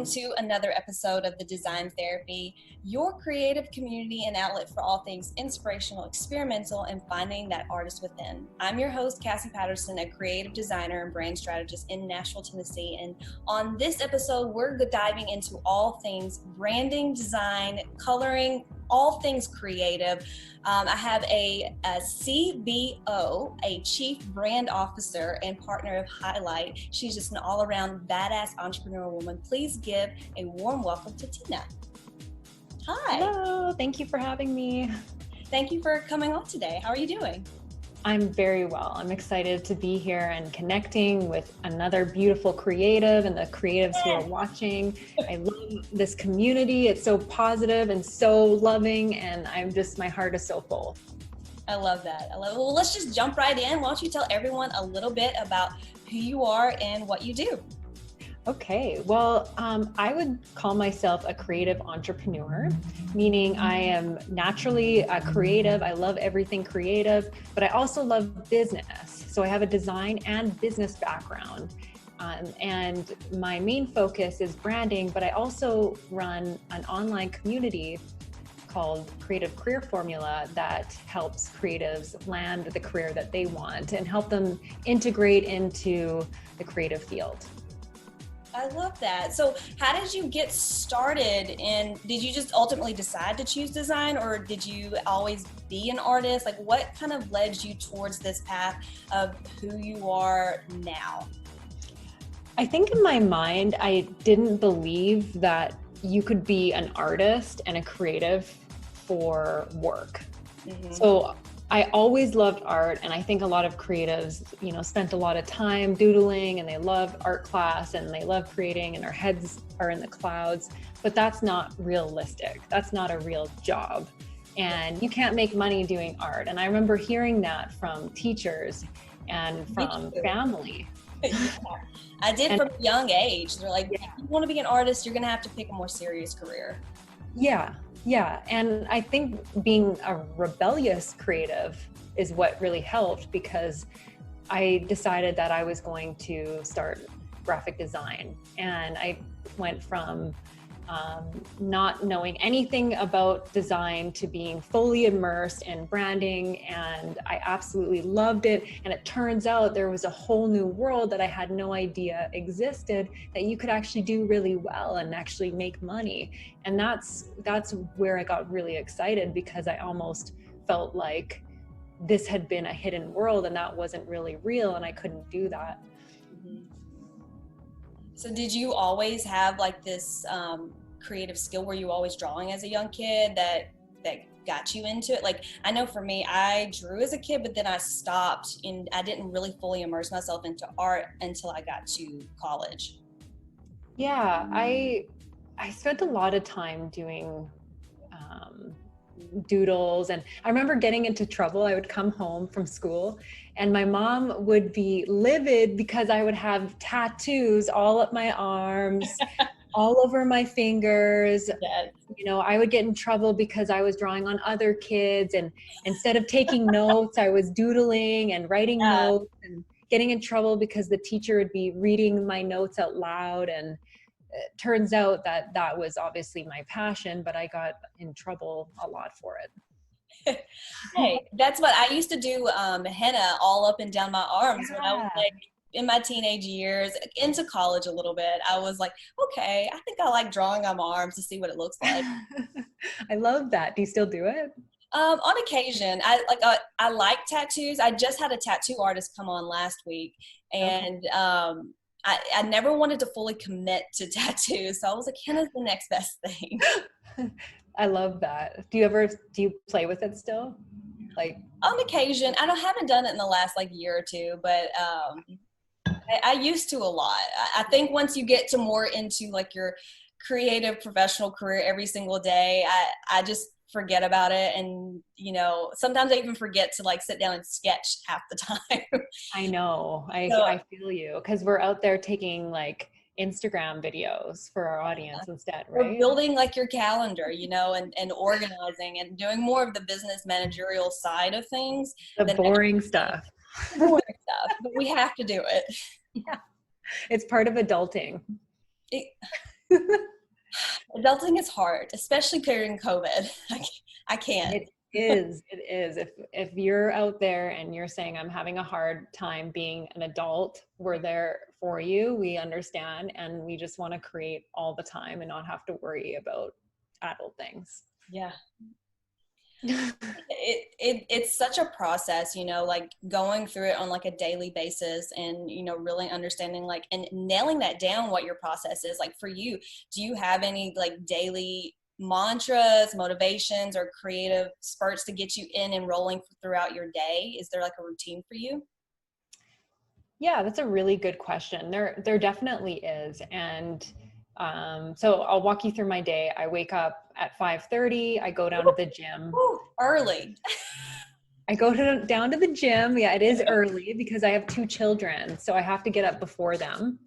welcome to another episode of the Design Therapy, your creative community and outlet for all things inspirational, experimental, and finding that artist within. I'm your host, Cassie Patterson, a creative designer and brand strategist in Nashville, Tennessee. And on this episode, we're diving into all things branding, design, coloring, all things creative. I have a CBO, a Chief Brand Officer and partner of Hiilite. She's just an all-around badass entrepreneurial woman. Please give a warm welcome to Tina. Hi. Hello. Thank you for having me. Thank you for coming on today. How are you doing? I'm very well. I'm excited to be here and connecting with another beautiful creative and the creatives who are watching. I love this community. It's so positive and so loving, and my heart is so full. I love that. Well, let's just jump right in. Why don't you tell everyone a little bit about who you are and what you do? Okay, well, I would call myself a creative entrepreneur, meaning I am naturally a creative. I love everything creative, but I also love business. So I have a design and business background. And my main focus is branding, but I also run an online community called Creative Career Formula that helps creatives land the career that they want and help them integrate into the creative field. I love that. So how did you get started, and did you just ultimately decide to choose design, or did you always be an artist? Like, what kind of led you towards this path of who you are now? I think in my mind, I didn't believe that you could be an artist and a creative for work. Mm-hmm. So I always loved art, and I think a lot of creatives, spent a lot of time doodling, and they love art class and they love creating, and their heads are in the clouds, but that's not realistic. That's not a real job. And you can't make money doing art. And I remember hearing that from teachers and from family. Yeah. I did from a young age. They're like, if you want to be an artist, you're going to have to pick a more serious career. Yeah. And I think being a rebellious creative is what really helped, because I decided that I was going to start graphic design. And I went from not knowing anything about design to being fully immersed in branding, and I absolutely loved it. And it turns out there was a whole new world that I had no idea existed, that you could actually do really well and actually make money. And that's where I got really excited, because I almost felt like this had been a hidden world and that wasn't really real, and I couldn't do that. Mm-hmm. So did you always have like this creative skill? Were you always drawing as a young kid that got you into it? Like, I know for me, I drew as a kid, but then I stopped, and I didn't really fully immerse myself into art until I got to college. Yeah, I spent a lot of time doing doodles, and I remember getting into trouble. I would come home from school and my mom would be livid because I would have tattoos all up my arms, all over my fingers. Yes. I would get in trouble because I was drawing on other kids, and instead of taking notes, I was doodling and writing notes, and getting in trouble because the teacher would be reading my notes out loud. And it turns out that that was obviously my passion, but I got in trouble a lot for it. Hey, that's what I used to do, henna all up and down my arms when I was like in my teenage years, into college a little bit. I was like, okay, I think I like drawing on my arms to see what it looks like. I love that. Do you still do it? On occasion. I like tattoos. I just had a tattoo artist come on last week, and I never wanted to fully commit to tattoos, so I was like, henna's the next best thing. I love that. Do you play with it still? Like, on occasion. I haven't done it in the last year or two, but I used to a lot. I think once you get to more into your creative professional career every single day, I just forget about it. And, sometimes I even forget to sit down and sketch half the time. I know. I feel you, because we're out there taking Instagram videos for our audience instead, right? Or building your calendar, and organizing and doing more of the business managerial side of things. The boring stuff. Boring stuff, but we have to do it. Yeah. It's part of adulting. Adulting is hard, especially during COVID. I can't. It is. It is. If you're out there and you're saying I'm having a hard time being an adult, we're there for you. We understand, and we just want to create all the time and not have to worry about adult things. Yeah. It's such a process, you know, like going through it on like a daily basis and, you know, really understanding like and nailing that down what your process is. Like for you, do you have any like daily mantras, motivations, or creative spurts to get you in and rolling throughout your day? Is there like a routine for you? Yeah, that's a really good question. There definitely is. And so I'll walk you through my day. I wake up at 5:30. I go down to the gym. Ooh, early. Down to the gym. Yeah, it is early because I have 2 children, so I have to get up before them.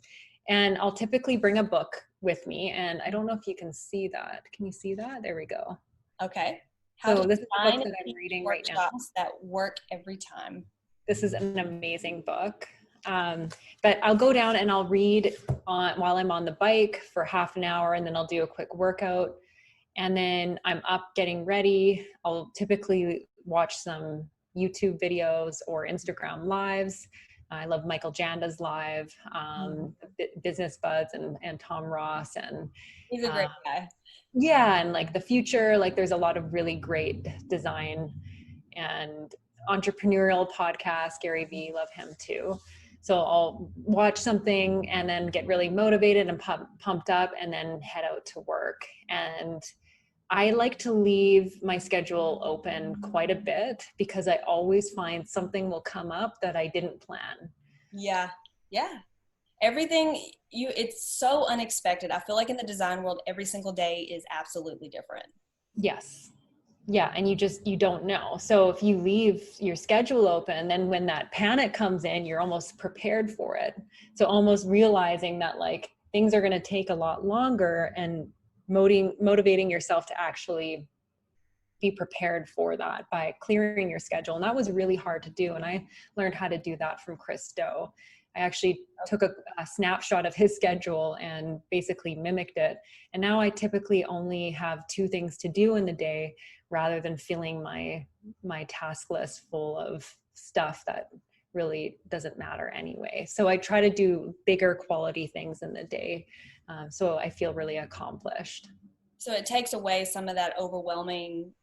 And I'll typically bring a book with me. And I don't know if you can see that. Can you see that? There we go. Okay. So this is the book that I'm reading right now. That work every time. This is an amazing book. But I'll go down and I'll read while I'm on the bike for half an hour, and then I'll do a quick workout. And then I'm up getting ready. I'll typically watch some YouTube videos or Instagram lives. I love Michael Janda's live, Business Buds and Tom Ross. And he's a great guy. Yeah. And like the future, like there's a lot of really great design and entrepreneurial podcasts. Gary Vee, love him too. So I'll watch something and then get really motivated and pumped up and then head out to work. And I like to leave my schedule open quite a bit because I always find something will come up that I didn't plan. Yeah. Yeah. Everything it's so unexpected. I feel like in the design world, every single day is absolutely different. Yes. Yeah. And you don't know. So if you leave your schedule open, then when that panic comes in, you're almost prepared for it. So almost realizing that like things are going to take a lot longer and motivating yourself to actually be prepared for that by clearing your schedule. And that was really hard to do. And I learned how to do that from Chris Do. I actually took a snapshot of his schedule and basically mimicked it. And now I typically only have 2 things to do in the day rather than filling my task list full of stuff that really doesn't matter anyway. So I try to do bigger quality things in the day. So I feel really accomplished. So it takes away some of that overwhelming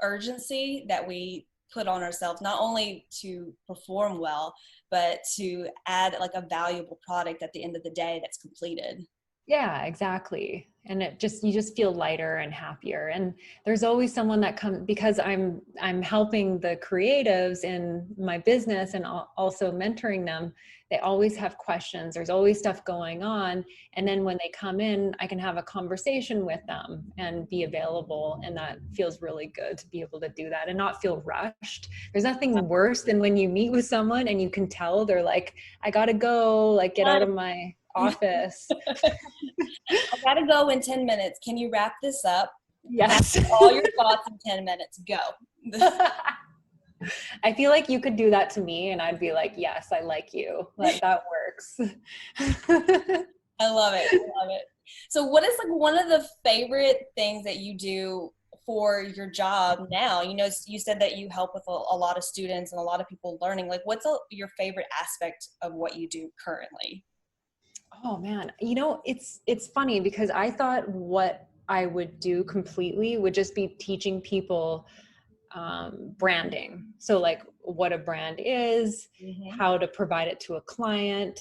urgency that we put on ourselves, not only to perform well, but to add like a valuable product at the end of the day that's completed. Yeah, exactly. And you just feel lighter and happier. And there's always someone that comes, because I'm helping the creatives in my business and also mentoring them. They always have questions. There's always stuff going on. And then when they come in, I can have a conversation with them and be available. And that feels really good to be able to do that and not feel rushed. There's nothing worse than when you meet with someone and you can tell they're like, I gotta go, like get out of my office. I gotta go in 10 minutes. Can you wrap this up? Yes. All your thoughts in 10 minutes. Go. I feel like you could do that to me and I'd be like, yes, I like you. That works. I love it. I love it. So what is like one of the favorite things that you do for your job now? You know, you said that you help with a lot of students and a lot of people learning. Like what's your favorite aspect of what you do currently? Oh man, you know, it's funny because I thought what I would do completely would just be teaching people branding. So like what a brand is, how to provide it to a client,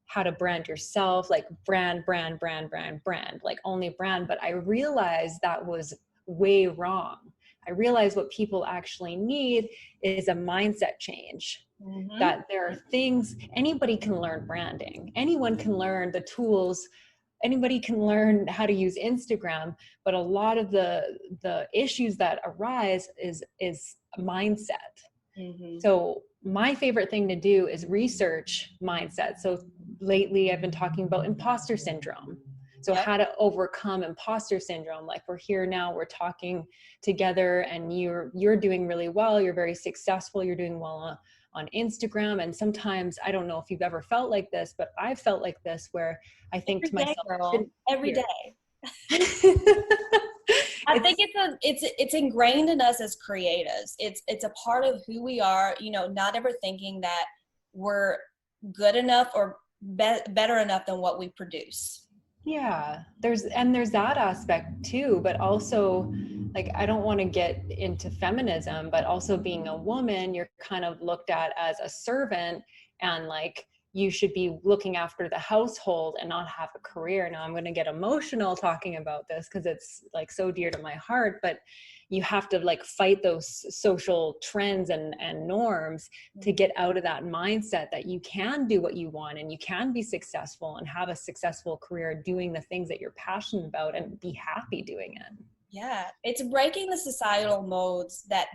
how to brand yourself, like brand, like only brand. But I realized that was way wrong. I realized what people actually need is a mindset change. That there are things, anybody can learn branding. Anyone can learn the tools. Anybody can learn how to use Instagram, but a lot of the issues that arise is mindset. So my favorite thing to do is research mindset. So lately I've been talking about imposter syndrome. So how to overcome imposter syndrome. Like we're here now, we're talking together and you're doing really well. You're very successful. You're doing well on Instagram. And sometimes, I don't know if you've ever felt like this, but I've felt like this, where I think Every to day, myself, girl. Every here. day. I think it's ingrained in us as creatives. It's a part of who we are, you know, not ever thinking that we're good enough or better enough than what we produce. Yeah, there's that aspect too, but also, like, I don't want to get into feminism, but also being a woman, you're kind of looked at as a servant, and like you should be looking after the household and not have a career. Now I'm going to get emotional talking about this because it's like so dear to my heart, but you have to like fight those social trends and norms to get out of that mindset that you can do what you want and you can be successful and have a successful career doing the things that you're passionate about and be happy doing it. Yeah, it's breaking the societal modes that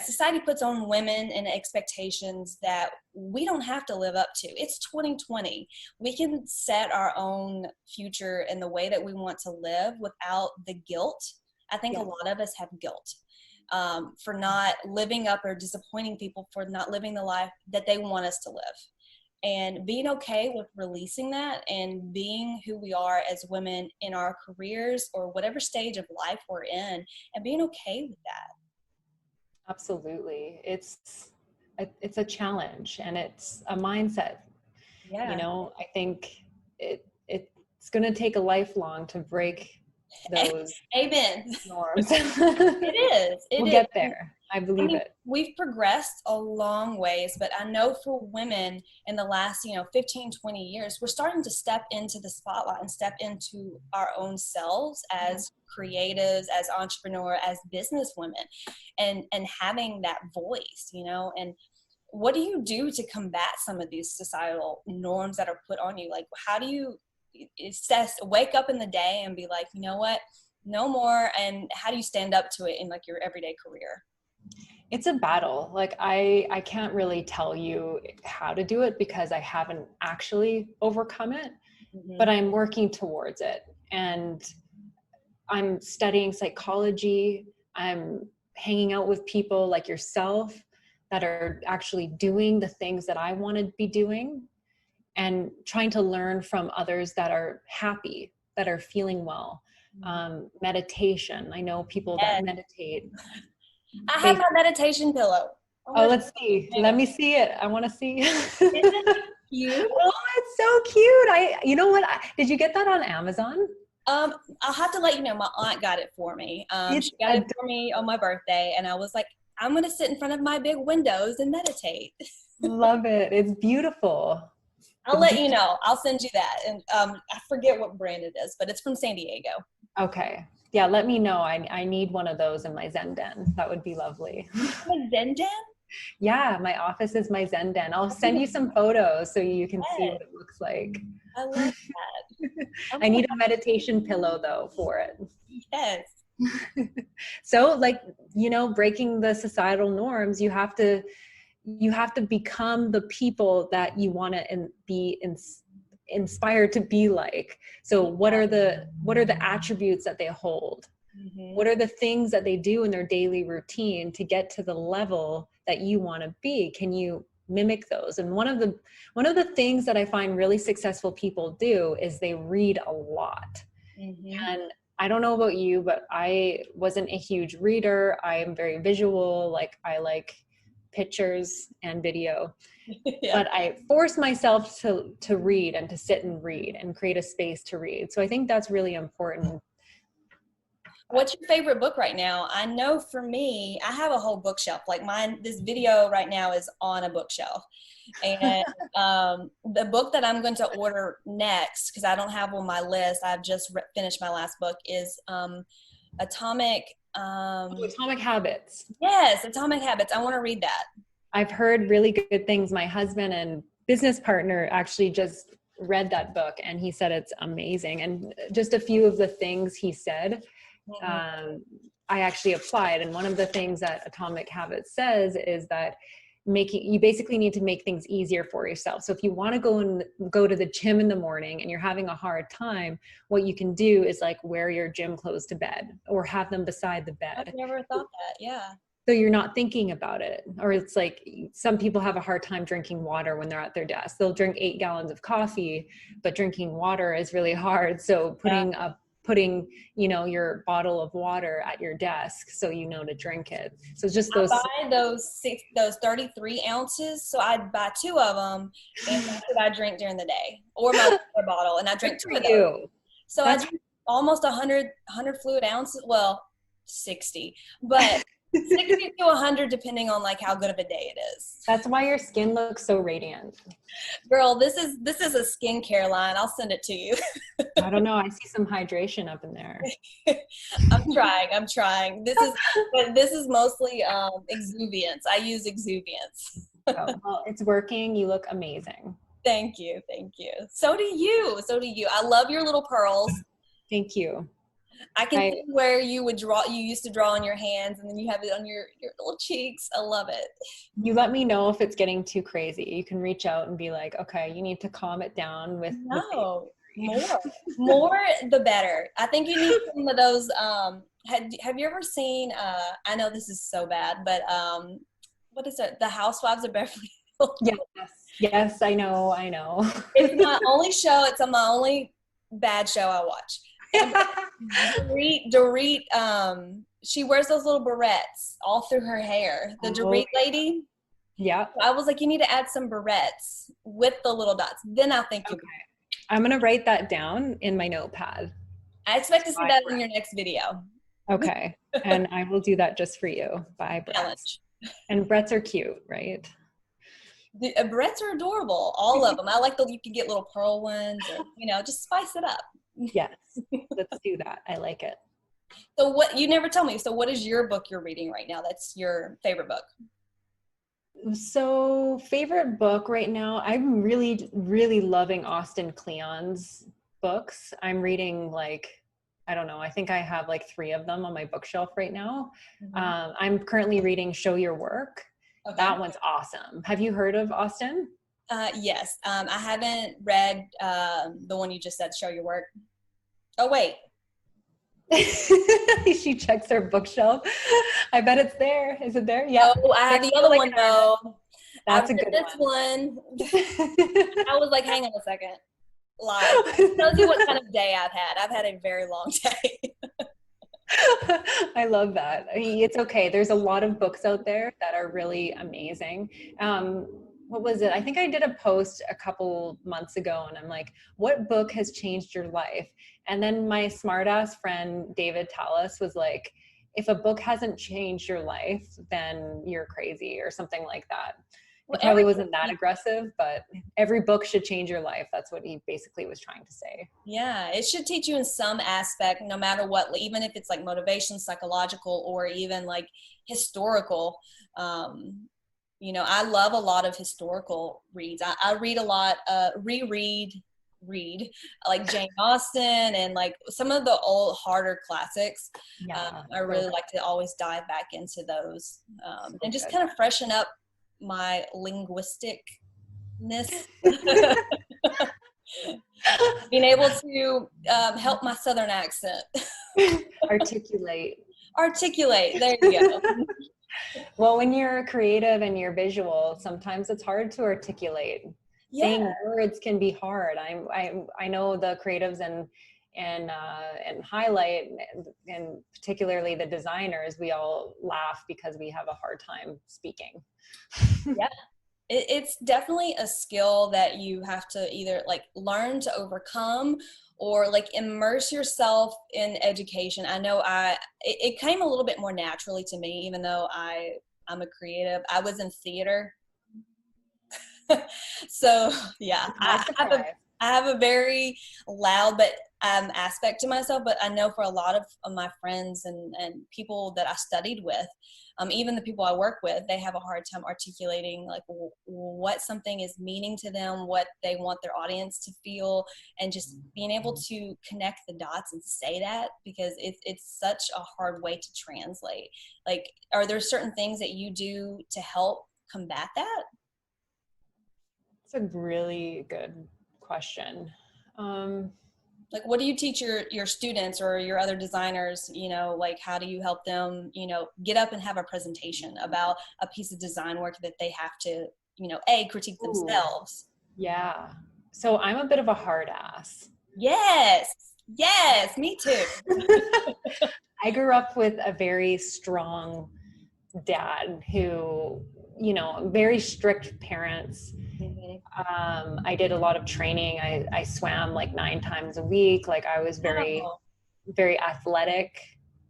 society puts on women and expectations that we don't have to live up to. It's 2020. We can set our own future in the way that we want to live without the guilt. I think a lot of us have guilt for not living up, or disappointing people for not living the life that they want us to live. And being okay with releasing that and being who we are as women in our careers or whatever stage of life we're in, and being okay with that. Absolutely. It's a challenge, and it's a mindset. Yeah. You know, I think it's going to take a lifelong to break those Amen. norms. It is. We'll get there. I believe it. We've progressed a long ways, but I know for women in the last, 15, 20 years, we're starting to step into the spotlight and step into our own selves as creatives, as entrepreneurs, as business women, and having that voice, and what do you do to combat some of these societal norms that are put on you? Like, how do you wake up in the day and be like, you know what, no more? And how do you stand up to it in like your everyday career? It's a battle. Like I can't really tell you how to do it because I haven't actually overcome it, but I'm working towards it. And I'm studying psychology. I'm hanging out with people like yourself that are actually doing the things that I want to be doing, and trying to learn from others that are happy, that are feeling well. Meditation. I know people that meditate. I have my meditation pillow. Oh, let's see. Let me see it. I want to see. Isn't it cute? Oh, it's so cute. You know what? Did you get that on Amazon? I'll have to let you know. My aunt got it for me. She got it for me on my birthday, and I was like, I'm going to sit in front of my big windows and meditate. Love it. It's beautiful. I'll let you know. I'll send you that. And I forget what brand it is, but it's from San Diego. Okay. Yeah, let me know. I need one of those in my Zen den. That would be lovely. My Zen den? Yeah, my office is my Zen den. I'll send you some photos so you can see what it looks like. I love that. I need a meditation pillow though for it. Yes. So like, breaking the societal norms, you have to become the people that you want to be inspired to be like. So what are the attributes that they hold? What are the things that they do in their daily routine to get to the level that you want to be? Can you mimic those? And one of the things that I find really successful people do is they read a lot. And I don't know about you, but I wasn't a huge reader. I am very visual. Like I like pictures and video. But I force myself to read and to sit and read and create a space to read. So I think that's really important. What's your favorite book right now? I know for me, I have a whole bookshelf. Like this video right now is on a bookshelf. And the book that I'm going to order next, because I don't have on my list, I've just finished my last book, is Atomic Habits. Yes, Atomic Habits. I want to read that. I've heard really good things. My husband and business partner actually just read that book, and he said it's amazing. And just a few of the things he said, I actually applied. And one of the things that Atomic Habits says is that you basically need to make things easier for yourself. So if you want to go to the gym in the morning and you're having a hard time, what you can do is like wear your gym clothes to bed or have them beside the bed. I've never thought that. Yeah. So you're not thinking about it. Or it's like some people have a hard time drinking water when they're at their desk. They'll drink 8 gallons of coffee, but drinking water is really hard. So putting, your bottle of water at your desk so you know to drink it. So just I those. buy those 33 ounces, so I'd buy 2 of them, and that's what I drink during the day, or my water bottle, and I drink Good 2 for of those. you. So I drink almost 100 fluid ounces. Well, 60, but 60 to 100 depending on like how good of a day it is. That's why your skin looks so radiant. Girl, this is a skincare line. I'll send it to you. I don't know. I see some hydration up in there. I'm trying. This is mostly exuviance. I use exuviance. Oh, well, it's working. You look amazing. Thank you. So do you. I love your little pearls. Thank you. I can see where you used to draw on your hands, and then you have it on your little cheeks. I love it. You let me know if it's getting too crazy. You can reach out and be like, okay, you need to calm it down with more the better. I think you need some of those. Have you ever seen, I know this is so bad, but what is it? The Housewives of Beverly Hills? Yes, I know. It's my only show. It's my only bad show I watch. Dorit, she wears those little barrettes all through her hair. The Dorit lady. Yeah. I was like, you need to add some barrettes with the little dots. Then I'll think okay. I'm going to write that down in my notepad. I expect to see that in your next video. Okay. And I will do that just for you. Bye, Brett's. And Brett's are cute, right? The Brett's are adorable. All of them. I like you can get little pearl ones, or, just spice it up. Yes. Let's do that. I like it. So you never told me. So what is your book you're reading right now? That's your favorite book. So favorite book right now, I'm really, really loving Austin Kleon's books. I'm reading I don't know, I think I have 3 of them on my bookshelf right now. Mm-hmm. I'm currently reading Show Your Work. Okay. That one's awesome. Have you heard of Austin? Yes. I haven't read the one you just said, Show Your Work. Oh, wait. She checks her bookshelf. I bet it's there. Is it there? Yeah. Oh, I have the other one though. That's a good one. I was like, hang on a second. Live. Tells you what kind of day I've had. I've had a very long day. I love that. It's okay. There's a lot of books out there that are really amazing. What was it? I think I did a post a couple months ago, and I'm like, what book has changed your life? And then my smartass friend, David Tallis, was like, if a book hasn't changed your life, then you're crazy, or something like that. It probably wasn't that aggressive, but every book should change your life. That's what he basically was trying to say. Yeah, it should teach you in some aspect, no matter what, even if it's motivation, psychological, or even historical. I love a lot of historical reads. I read a lot, read like Jane Austen and some of the old harder classics. Yeah, I really like to always dive back into those and just kind of freshen up my linguisticness. Being able to help my Southern accent. Articulate. There you go. Well, when you're creative and you're visual, sometimes it's hard to articulate. Yeah. Saying words can be hard. I know the creatives and Hiilite, and particularly the designers, we all laugh because we have a hard time speaking. Yeah. It's definitely a skill that you have to either learn to overcome or immerse yourself in education. I know it came a little bit more naturally to me, even though I'm a creative. I was in theater. So yeah, I have a very loud but aspect to myself, but I know for a lot of my friends and people that I studied with, even the people I work with, they have a hard time articulating what something is meaning to them, what they want their audience to feel, and just being able to connect the dots and say that, because it's such a hard way to translate. Are there certain things that you do to help combat that? That's a really good question. Like, what do you teach your students or your other designers, like how do you help them, get up and have a presentation about a piece of design work that they have to, critique Ooh, themselves? yeah. So I'm a bit of a hard ass. Yes. Yes, me too. I grew up with a very strong dad who, very strict parents. Mhm. I did a lot of training. I swam like 9 times a week. Like I was very, Wow. very athletic,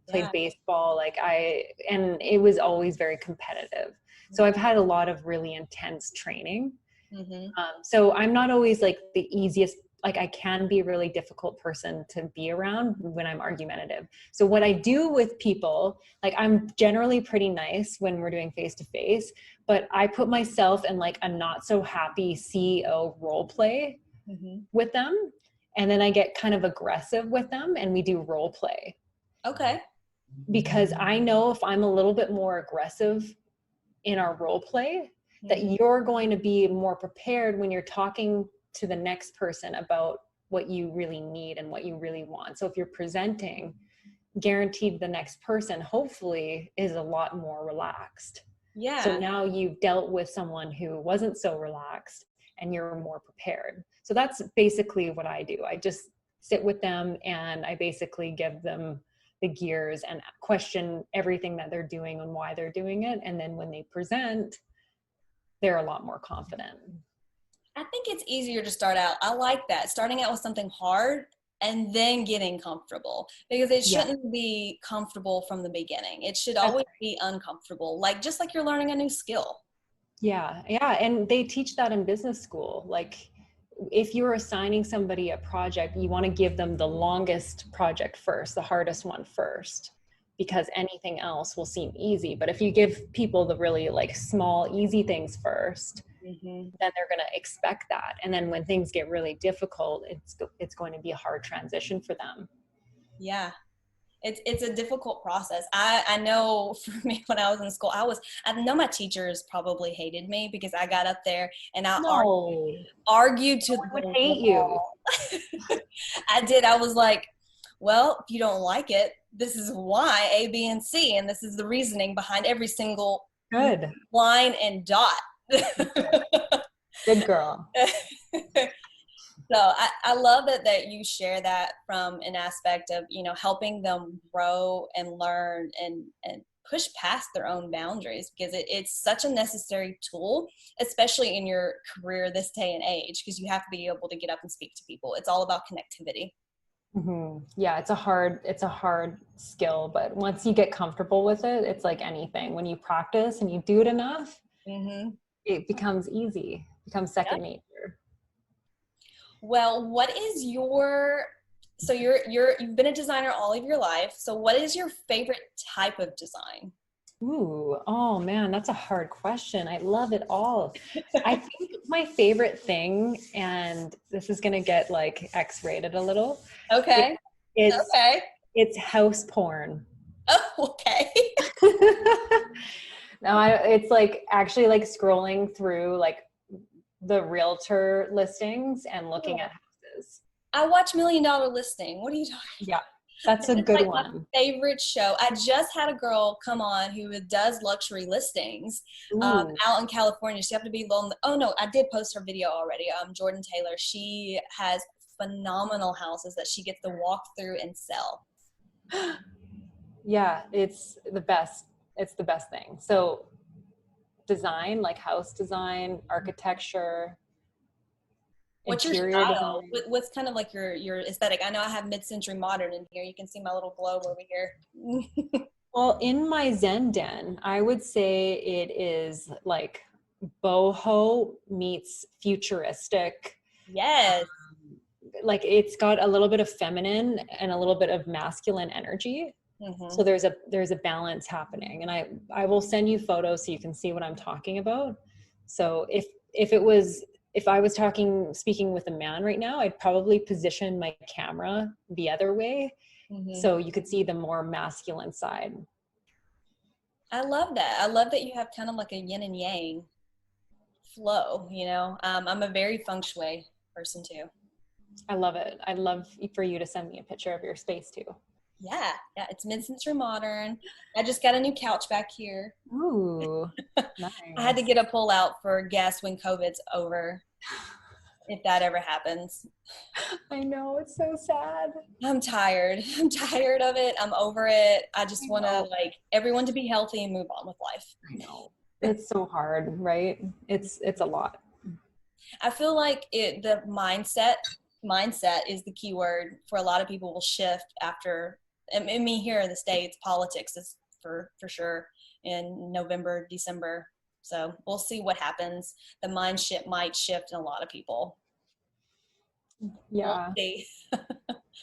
Yeah. played baseball. And it was always very competitive. So I've had a lot of really intense training. Mm-hmm. So I'm not always like the easiest, like I can be a really difficult person to be around when I'm argumentative. So what I do with people, like I'm generally pretty nice when we're doing face to face, but I put myself in like a not so happy CEO role play Mm-hmm. with them. And then I get kind of aggressive with them and we do role play Okay. because I know if I'm a little bit more aggressive in our role play, that Mm-hmm. you're going to be more prepared when you're talking to the next person about what you really need and what you really want. So if you're presenting, guaranteed the next person hopefully is a lot more relaxed. So Yeah. now you've dealt with someone who wasn't so relaxed and you're more prepared. So that's basically what I do. I just sit with them and I basically give them the gears and question everything that they're doing and why they're doing it. And then when they present, they're a lot more confident. I think it's easier to start out. I like that. Starting out with something hard and then getting comfortable, because it Yeah, shouldn't be comfortable from the beginning. It should that's always be uncomfortable, like just like you're learning a new skill. yeah, and they teach that in business school. Like if you're assigning somebody a project, you want to give them the longest project first, the hardest one first, because anything else will seem easy. But if you give people the really like small, easy things first, Mm-hmm. then they're going to expect that. And then when things get really difficult, it's going to be a hard transition for them. Yeah. It's a difficult process. I know for me when I was in school, I know my teachers probably hated me because I got up there and No, argued to no one would the hate you. wall. I did. I was like, well, if you don't like it, this is why A, B, and C, and this is the reasoning behind every single Good. line and dot. Good girl. So I love that you share that from an aspect of, helping them grow and learn and push past their own boundaries, because it's such a necessary tool, especially in your career this day and age, because you have to be able to get up and speak to people. It's all about connectivity. Yeah, it's a hard skill, but once you get comfortable with it, it's like anything. When you practice and you do it enough, Mm-hmm. it becomes easy, becomes second nature. Well, what is your so you've been a designer all of your life. So what is your favorite type of design? Ooh, oh man, that's a hard question. I love it all. I think my favorite thing, and this is gonna get like X-rated a little, it, Okay. it's Okay. it's house porn. Oh, okay. No, it's like actually like scrolling through like the realtor listings and looking at houses. I watch Million Dollar Listing. What are you talking Yeah, that's a about? It's good like my one. favorite show. I just had a girl come on who does luxury listings Ooh, out in California. She happened to be lonely. Oh no, I did post her video already. Jordan Taylor. She has phenomenal houses that she gets to walk through and sell. yeah, it's the best. It's the best thing. So design, like house design, architecture, What's your interior style? design. What's kind of like your aesthetic? I know I have mid-century modern in here. You can see my little globe over here. Well, in my Zen den, I would say it is like boho meets futuristic. Yes. Like it's got a little bit of feminine and a little bit of masculine energy. Mm-hmm. So there's a balance happening, and I will send you photos so you can see what I'm talking about. So if I was speaking with a man right now, I'd probably position my camera the other way Mm-hmm. so you could see the more masculine side. I love that. I love that you have kind of like a yin and yang flow. I'm a very feng shui person too. I love it. I'd love for you to send me a picture of your space too. Yeah, it's mid-century modern. I just got a new couch back here. Ooh, I had to nice. get a pull out for guests when COVID's over, if that ever happens. I know, it's so sad. I'm tired. I'm tired of it. I'm over it. I I just want to know. like everyone to be healthy and move on with life. I know. It's so hard, right? It's a lot. I feel like the mindset is the key word for a lot of people will shift after. I mean, here in the States, politics is for sure in November, December. So we'll see what happens. The might shift in a lot of people. We'll Yeah. see.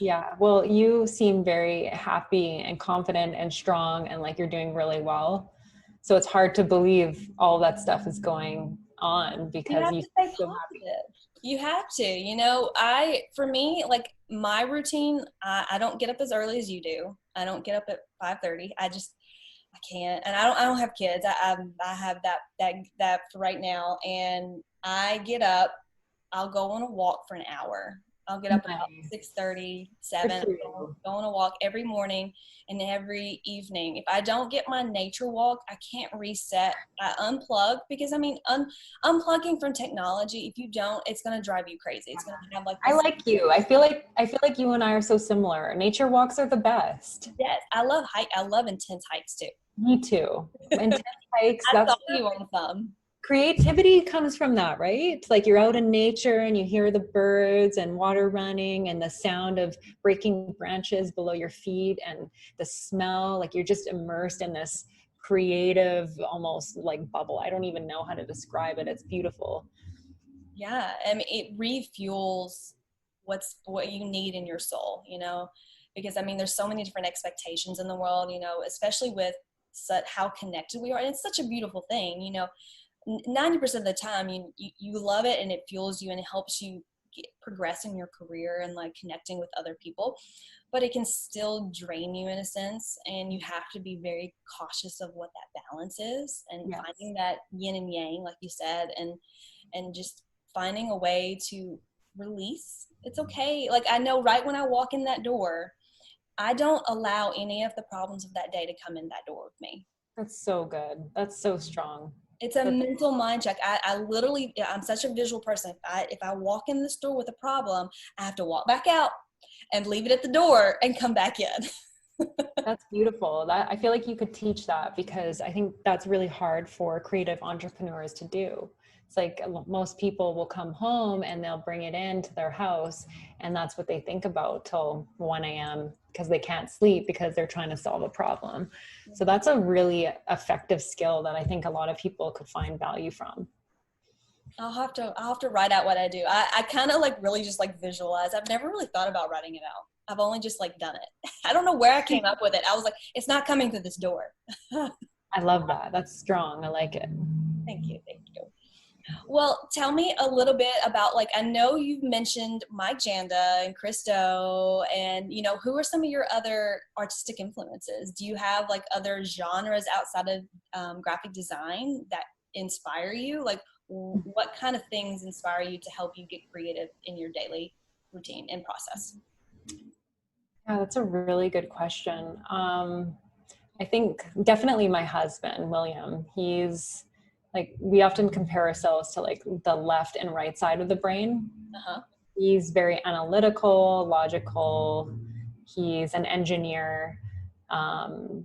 Yeah. Well, you seem very happy and confident and strong and like you're doing really well. So it's hard to believe all that stuff is going on You because have you to stay seem so happy. positive. You have to, for me, like my routine, I don't get up as early as you do. I don't get up at 5:30. I can't. And I don't have kids. I have that for right now. And I get up, I'll go on a walk for an hour. I'll get up about Nice. 6:30, Good 7, for you. go on a walk every morning and every evening. If I don't get my nature walk, I can't reset. I unplug because unplugging from technology, if you don't, it's going to drive you crazy. It's going to have like I this. like you. I feel like you and I are so similar. Nature walks are the best. Yes, I love intense hikes too. Me too. Intense hikes, I saw that's you on some. creativity comes from that, right? It's like you're out in nature and you hear the birds and water running and the sound of breaking branches below your feet and the smell, like you're just immersed in this creative, almost like bubble. I don't even know how to describe it. It's beautiful. Yeah, I mean, it refuels what you need in your soul, because I mean, there's so many different expectations in the world, especially with how connected we are, and it's such a beautiful thing, 90% of the time you love it and it fuels you and it helps you progress in your career and like connecting with other people, but it can still drain you in a sense, and you have to be very cautious of what that balance is and Yes. finding that yin and yang, like you said, and just finding a way to release. It's okay. Like I know right when I walk in that door, I don't allow any of the problems of that day to come in that door with me. That's so good. That's so strong. It's a That's, mental mind check. I literally, I'm such a visual person. If I walk in the store with a problem, I have to walk back out and leave it at the door and come back in. that's beautiful. That I feel like you could teach that because I think that's really hard for creative entrepreneurs to do. It's like most people will come home and they'll bring it into their house and that's what they think about till 1 a.m. because they can't sleep because they're trying to solve a problem. So that's a really effective skill that I think a lot of people could find value from. I'll have to write out what I do. I kind of like really just like visualize. I've never really thought about writing it out. I've only just like done it. I don't know where I came up with it. I was like, it's not coming through this door. I love that. That's strong. I like it. Thank you. Thank you. Well, tell me a little bit about, like, I know you've mentioned Mike Janda and Christo, and, who are some of your other artistic influences? Do you have, like, other genres outside of graphic design that inspire you? Like, what kind of things inspire you to help you get creative in your daily routine and process? Yeah, that's a really good question. I think definitely my husband, William, he's like, we often compare ourselves to like the left and right side of the brain. Uh-huh. He's very analytical, logical. He's an engineer.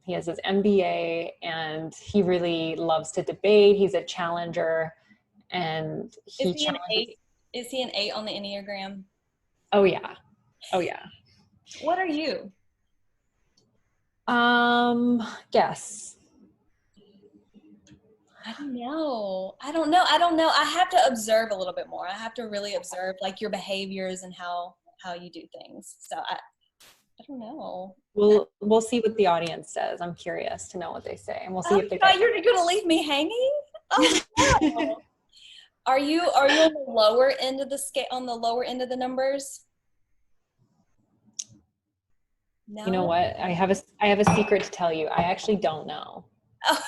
He has his MBA and he really loves to debate. He's a challenger and Is he he an challenges. 8? Is he an 8 on the Enneagram? Oh yeah. Oh yeah. What are you? Guess. I don't know. I don't know. I have to observe a little bit more. I have to really observe like your behaviors and how you do things. So I don't know. We'll see what the audience says. I'm curious to know what they say, and we'll see Oh, if they God, get. you're gonna leave me hanging? Oh no. Are you on the lower end of the scale, on the lower end of the numbers? You know No. what? I have a secret to tell you. I actually don't know. Oh.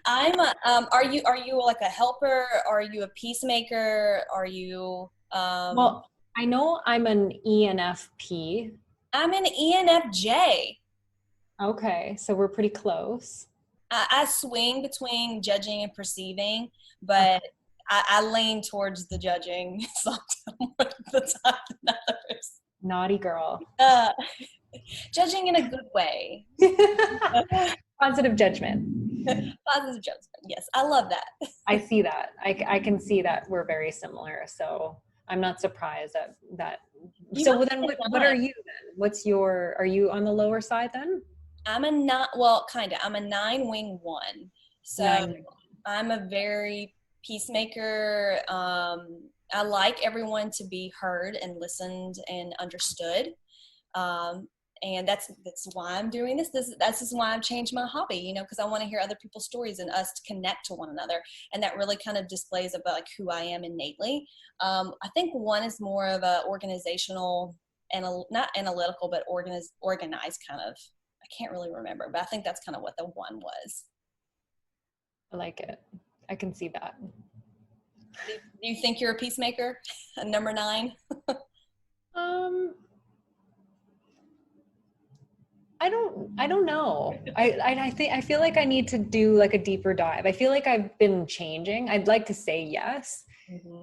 are you like a helper? Are you a peacemaker? Are you Well, I know I'm an ENFP. I'm an ENFJ. Okay, so we're pretty close. I swing between judging and perceiving, Uh, but I lean towards the judging sometimes more of the time than others. Naughty girl. Uh, Judging in a good way. Positive judgment. Positive judgment. Yes, I love that. I see that. I can see that we're very similar. So I'm not surprised that. You So must then be what are you then? Are you on the lower side then? I'm a not well, kind of. I'm a 9-wing 1, so 9. I'm a very peacemaker. I like everyone to be heard and listened and understood. Um, and that's why I'm doing this. That's just why I've changed my hobby, because I want to hear other people's stories and us to connect to one another. And that really kind of displays about like who I am innately. I think 1 is more of a organizational and not analytical, but organized kind of. I can't really remember, but I think that's kind of what the 1 was. I like it. I can see that. Do you think you're a peacemaker? A number 9? Um, I don't know. I feel like I need to do like a deeper dive. I feel like I've been changing. I'd like to say yes,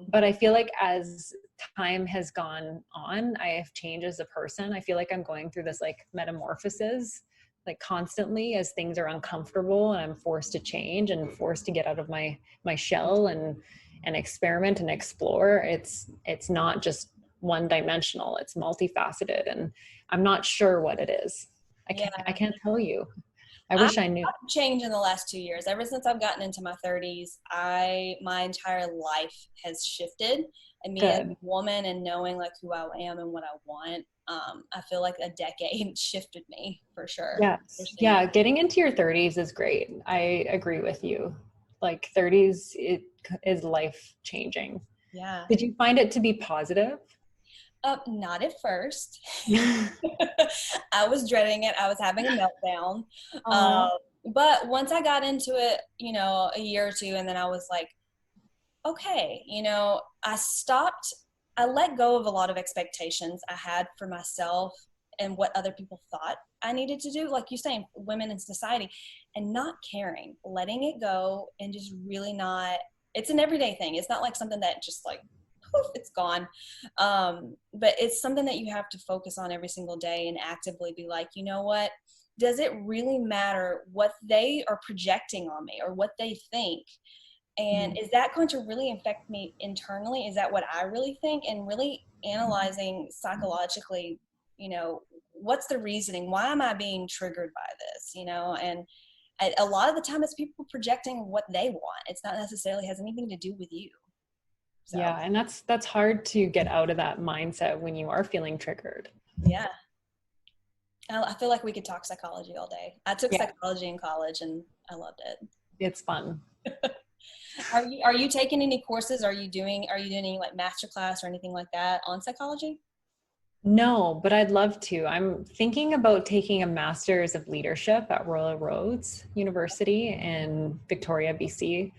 but I feel like as time has gone on, I have changed as a person. I feel like I'm going through this like metamorphosis, like constantly as things are uncomfortable and I'm forced to change and forced to get out of my shell and experiment and explore. It's not just one dimensional. It's multifaceted, and I'm not sure what it is. I can't tell you. I wish I knew. I've changed in the last 2 years. Ever since I've gotten into my 30s, my entire life has shifted. And me as a woman and knowing like who I am and what I want, I feel like a decade shifted me for sure. Yes. Yeah. Getting into your 30s is great. I agree with you. Like 30s, it is life changing. Yeah. Did you find it to be positive? Not at first. I was dreading it. I was having a meltdown. But once I got into it, a year or 2, and then I was like, okay, I let go of a lot of expectations I had for myself and what other people thought I needed to do, like you saying, women in society, and not caring, letting it go, and just really not, it's an everyday thing. It's not like something that just like, poof, it's gone. But it's something that you have to focus on every single day and actively be like, you know what? Does it really matter what they are projecting on me or what they think? And is that going to really affect me internally? Is that what I really think? And really analyzing psychologically, what's the reasoning? Why am I being triggered by this? And a lot of the time it's people projecting what they want. It's not necessarily has anything to do with you. So. Yeah. And that's hard to get out of that mindset when you are feeling triggered. Yeah. I feel like we could talk psychology all day. I took psychology in college and I loved it. It's fun. Are you taking any courses? Are you doing any like masterclass or anything like that on psychology? No, but I'd love to. I'm thinking about taking a master's of leadership at Royal Roads University in Victoria, BC.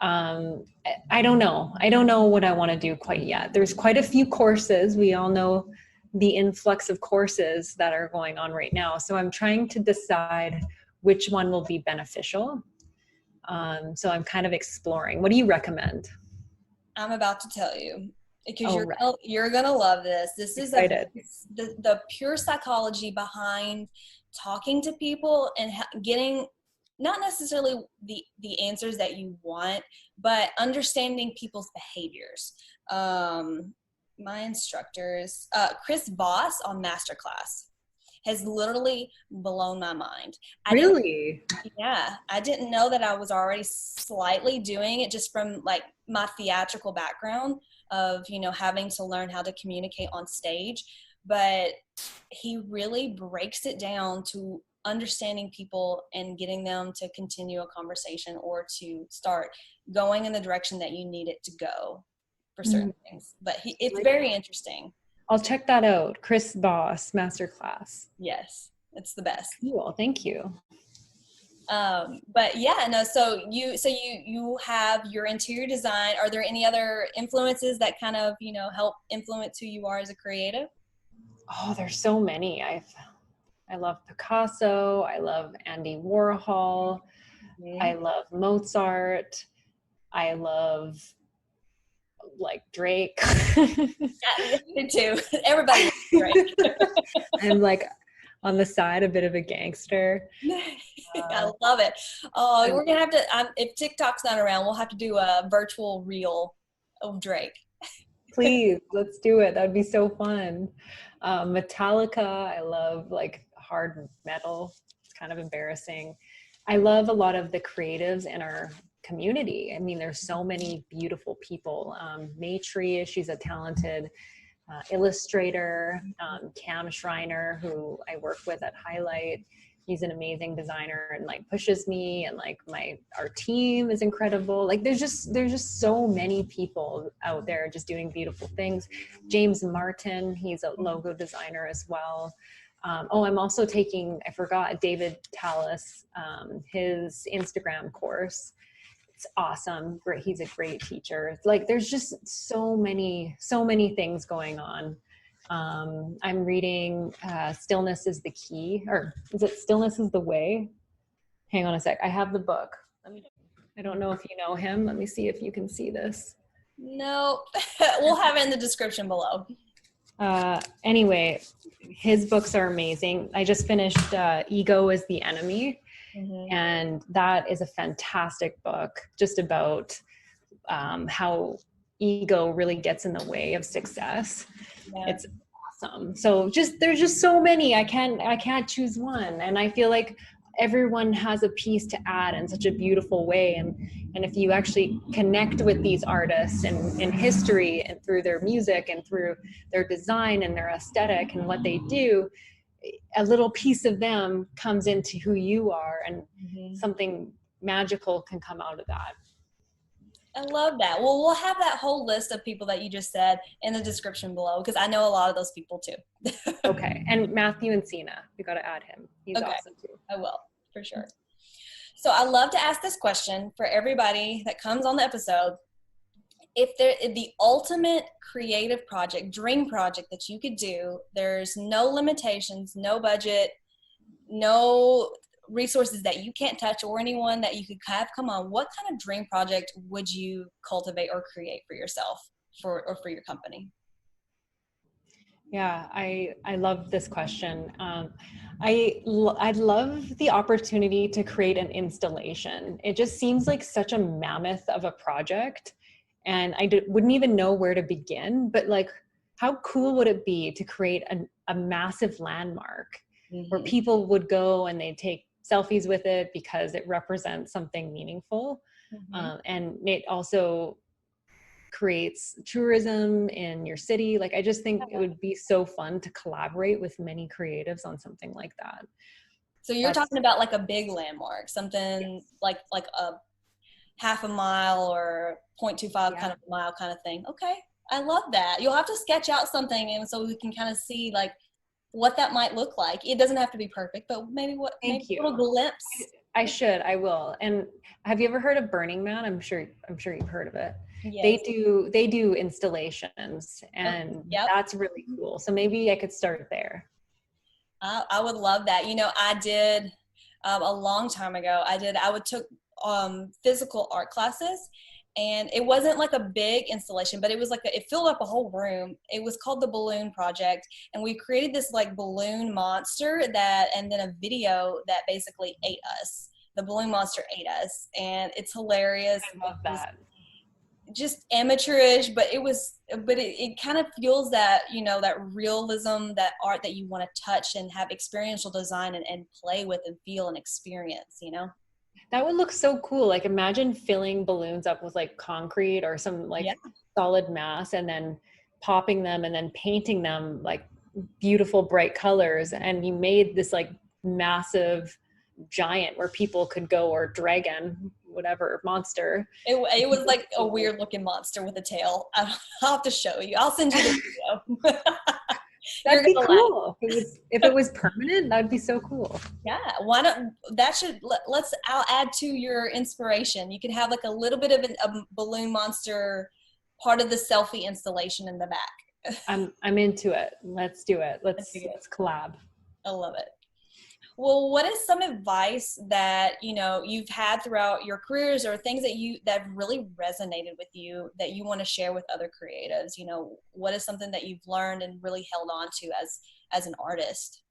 I don't know. I don't know what I want to do quite yet. There's quite a few courses. We all know the influx of courses that are going on right now. So I'm trying to decide which one will be beneficial. So I'm kind of exploring. What do you recommend? I'm about to tell you because you're gonna love this. This is the pure psychology behind talking to people and getting not necessarily the answers that you want, but understanding people's behaviors. My instructors, Chris Voss on Masterclass, has literally blown my mind. Really? I didn't know that I was already slightly doing it just from like my theatrical background of, having to learn how to communicate on stage. But he really breaks it down to understanding people and getting them to continue a conversation or to start going in the direction that you need it to go for certain things. But it's very interesting. I'll check that out. Chris Voss Masterclass. Yes, it's the best. Cool. Thank you. But yeah, no, so you have your interior design. Are there any other influences that kind of, help influence who you are as a creative? Oh, there's so many. I love Picasso. I love Andy Warhol. I Mhm. love Mozart. I love like Drake. Yeah, me too. Everybody loves Drake. I'm like on the side a bit of a gangster. I Uh, love it. Oh, I, we're gonna have to. If TikTok's not around, we'll have to do a virtual reel of Drake. please, let's do it. That'd be so fun. Metallica, I love like hard metal. It's kind of embarrassing. I love a lot of the creatives in our community. I mean, there's so many beautiful people. Maytree, she's a talented illustrator. Cam Schreiner, who I work with at Hiilite, he's an amazing designer and like pushes me, and like our team is incredible. Like there's just so many people out there just doing beautiful things. James Martin, he's a logo designer as well. Oh, I'm also taking, I forgot, David Tallis, his Instagram course. It's awesome. Great. He's a great teacher. Like there's just so many things going on. I'm reading Stillness is the Key, or is it Stillness is the Way? Hang on a sec. I have the book. I don't know if you know him. Let me see if you can see this. No, we'll have it in the description below. Anyway, his books are amazing. I just finished Ego is the Enemy. Mm-hmm. And that is a fantastic book just about how ego really gets in the way of success. Yeah. It's awesome. So there's just so many. I can't choose one. And I feel like everyone has a piece to add in such a beautiful way. And if you actually connect with these artists and in history and through their music and through their design and their aesthetic and what they do, a little piece of them comes into who you are, and something magical can come out of that. I love that. Well, we'll have that whole list of people that you just said in the description below because I know a lot of those people too. Okay. And Matthew and Sina, we got to add him. He's Okay. awesome too. I will, for sure. So I love to ask this question for everybody that comes on the episode. If the ultimate creative project, dream project that you could do, there's no limitations, no budget, no resources that you can't touch or anyone that you could have come on, what kind of dream project would you cultivate or create for yourself or for your company? Yeah, I love this question. I'd love the opportunity to create an installation. It just seems like such a mammoth of a project, and wouldn't even know where to begin. But like, how cool would it be to create a massive landmark where people would go and they take selfies with it because it represents something meaningful, and it also creates tourism in your city. Like, I just think it would be so fun to collaborate with many creatives on something like that. So you're talking about like a big landmark, something like a half a mile or 0.25 kind of a mile kind of thing. Okay. I love that. You'll have to sketch out something and so we can kind of see like what that might look like. It doesn't have to be perfect, but maybe a little glimpse. I will. And have you ever heard of Burning Man? I'm sure you've heard of it. Yes. They do installations, and that's really cool. So maybe I could start there. I would love that. I did a long time ago. I would took physical art classes, and it wasn't like a big installation, but it was like it filled up a whole room. It was called the Balloon Project, and we created this like balloon monster and then a video that basically ate us. The balloon monster ate us, and it's hilarious. I love that. Just amateurish, but it kind of fuels that, that realism, that art that you want to touch and have experiential design and play with and feel and experience, That would look so cool. Like, imagine filling balloons up with like concrete or some like solid mass, and then popping them and then painting them like beautiful bright colors, and you made this like massive giant where people could go, or dragon, whatever monster. It was like a weird looking monster with a tail. I'll have to show you. I'll send you the video. That'd be cool. If it was permanent, that'd be so cool. Yeah. Why don't I'll add to your inspiration. You can have like a little bit of a balloon monster part of the selfie installation in the back. I'm into it. Let's do it. Let's collab. I love it. Well, what is some advice that, you've had throughout your careers, or things that really resonated with you that you want to share with other creatives? What is something that you've learned and really held on to as an artist?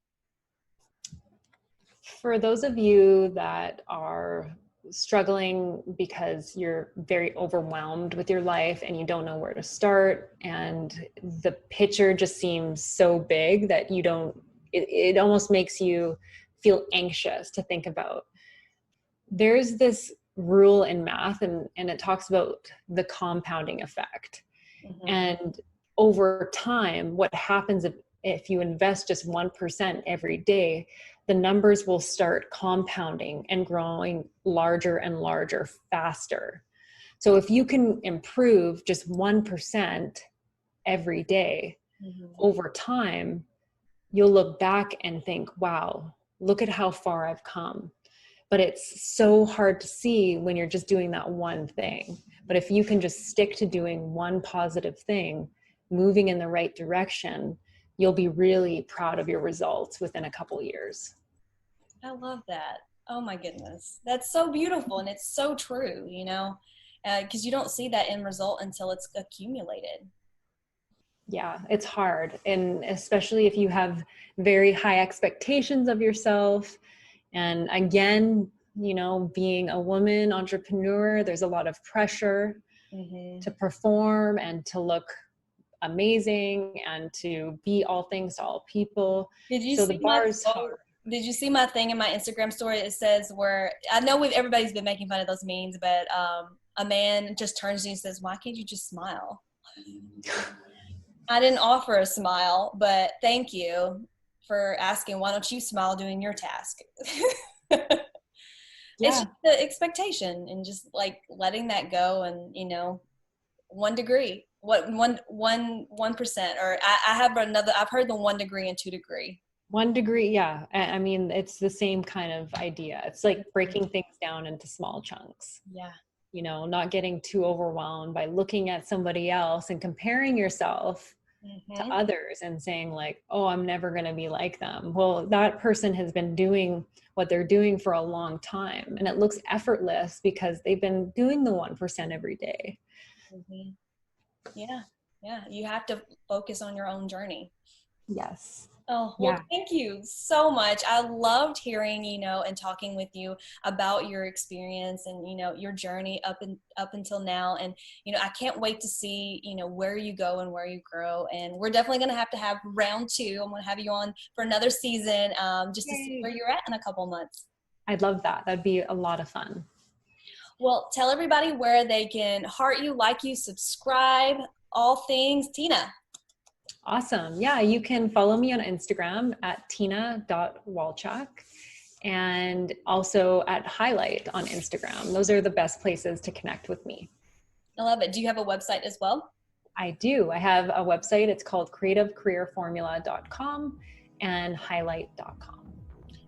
For those of you that are struggling because you're very overwhelmed with your life and you don't know where to start, and the picture just seems so big that it almost makes you feel anxious to think about. There's this rule in math, and it talks about the compounding effect. Mm-hmm. And over time, what happens if you invest just 1% every day, the numbers will start compounding and growing larger and larger faster. So if you can improve just 1% every day, mm-hmm. over time, you'll look back and think, wow, look at how far I've come. But it's so hard to see when you're just doing that one thing. But if you can just stick to doing one positive thing, moving in the right direction, you'll be really proud of your results within a couple years. I love that. Oh my goodness. That's so beautiful. And it's so true, because you don't see that end result until it's accumulated. Yeah, it's hard. And especially if you have very high expectations of yourself. And again, being a woman entrepreneur, there's a lot of pressure, mm-hmm. to perform and to look amazing and to be all things to all people. Did you see my thing in my Instagram story? It says, where I know everybody's been making fun of those memes, but a man just turns to you and says, "Why can't you just smile?" I didn't offer a smile, but thank you for asking. Why don't you smile doing your task? Yeah. It's just the expectation, and just like letting that go, and 1 degree, 1%, or I've heard the 1 degree and 2 degree. 1 degree, yeah. I mean, it's the same kind of idea. It's like breaking things down into small chunks. Yeah. Not getting too overwhelmed by looking at somebody else and comparing yourself, mm-hmm. to others and saying like, oh, I'm never going to be like them. Well, that person has been doing what they're doing for a long time, and it looks effortless because they've been doing the 1% every day. Mm-hmm. Yeah. You have to focus on your own journey. Yes. Oh, well, yeah. Thank you so much. I loved hearing, and talking with you about your experience and, your journey up until now. And, I can't wait to see, where you go and where you grow. And we're definitely going to have round 2. I'm going to have you on for another season, just to see where you're at in a couple months. I'd love that. That'd be a lot of fun. Well, tell everybody where they can heart you, like you, subscribe, all things Tina. Awesome. Yeah, you can follow me on Instagram at tina.walczak, and also at Hiilite on Instagram. Those are the best places to connect with me. I love it. Do you have a website as well? I do. I have a website. It's called creativecareerformula.com and hiilite.com.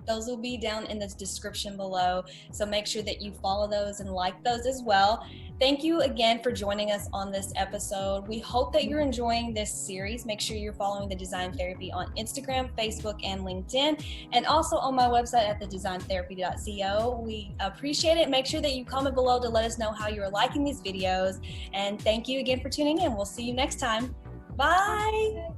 Those will be down in the description below. So make sure that you follow those and like those as well. Thank you again for joining us on this episode. We hope that you're enjoying this series. Make sure you're following The Design Therapy on Instagram, Facebook, and LinkedIn, and also on my website at thedesigntherapy.co. We appreciate it. Make sure that you comment below to let us know how you're liking these videos. And thank you again for tuning in. We'll see you next time. Bye.